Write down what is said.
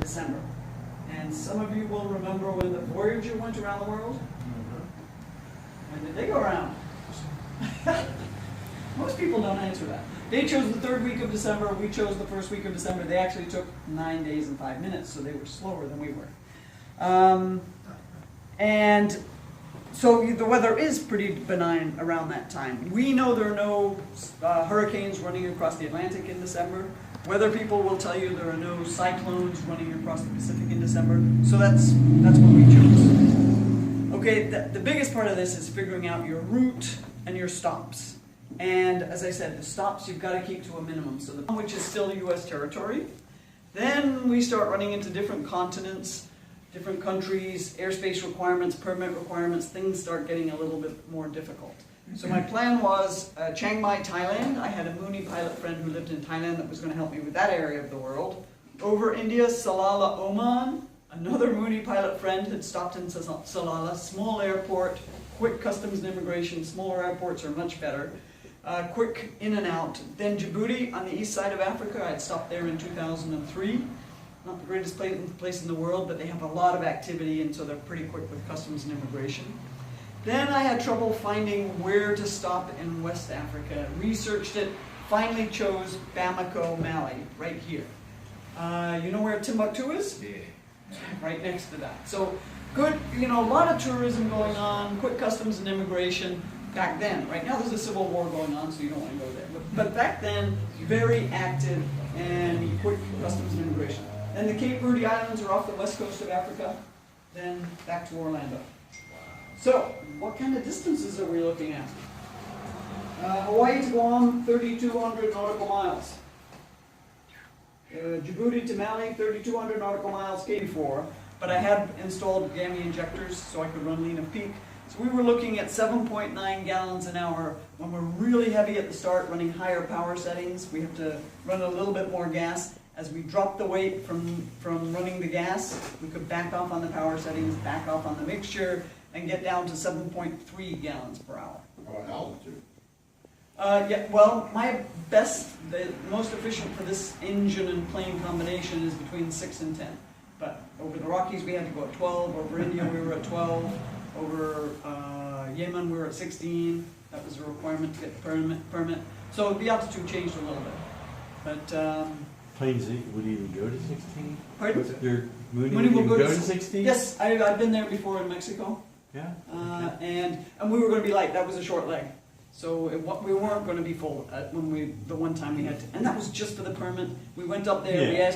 December. And some of you will remember when the Voyager went around the world. When did they go around? Most people don't answer that. They chose the third week of December, we chose the first week of December. They actually took 9 days and 5 minutes, so they were slower than we were. And so the weather is pretty benign around that time. We know there are no hurricanes running across the Atlantic in December. Weather people will tell you there are no cyclones running across the Pacific in December. So that's what we chose. Okay, the biggest part of this is figuring out your route and your stops. And as I said, the stops you've got to keep to a minimum, so which is still U.S. territory. Then we start running into different continents, different countries, airspace requirements, permit requirements, things start getting a little bit more difficult. So my plan was Chiang Mai, Thailand. I had a Mooney pilot friend who lived in Thailand that was going to help me with that area of the world. Over India, Salalah, Oman. Another Mooney pilot friend had stopped in Salalah, small airport, quick customs and immigration. Smaller airports are much better. Quick in and out. Then Djibouti on the east side of Africa. I'd stopped there in 2003. Not the greatest place in the world, but they have a lot of activity, and so they're pretty quick with customs and immigration. Then I had trouble finding where to stop in West Africa. Researched it, finally chose Bamako, Mali, right here. You know where Timbuktu is? Yeah. Right next to that. So good, a lot of tourism going on, quick customs and immigration back then. Right now there's a civil war going on, so you don't want to go there. But back then, very active and quick customs and immigration. Then the Cape Verde Islands are off the west coast of Africa, then back to Orlando. So, what kind of distances are we looking at? Hawaii to Guam, 3,200 nautical miles. Djibouti to Mali, 3,200 nautical miles, K4. But I had installed gammy injectors so I could run lean of peak. So we were looking at 7.9 gallons an hour. When we're really heavy at the start, running higher power settings, we have to run a little bit more gas. As we drop the weight from running the gas, we could back off on the power settings, back off on the mixture, and get down to 7.3 gallons per hour. How about altitude? Yeah, well, the most efficient for this engine and plane combination is between 6 and 10. But over the Rockies we had to go at 12, over India we were at 12, over Yemen we were at 16. That was a requirement to get the permit. So the altitude changed a little bit. But Planes would even go to 16? Pardon? Your Mooney will go to 16? Yes, I've been there before in Mexico. Yeah. Okay. And we were going to be light. That was a short leg. So we weren't going to be full the one time we had to. And that was just for the permit. We went up there, we asked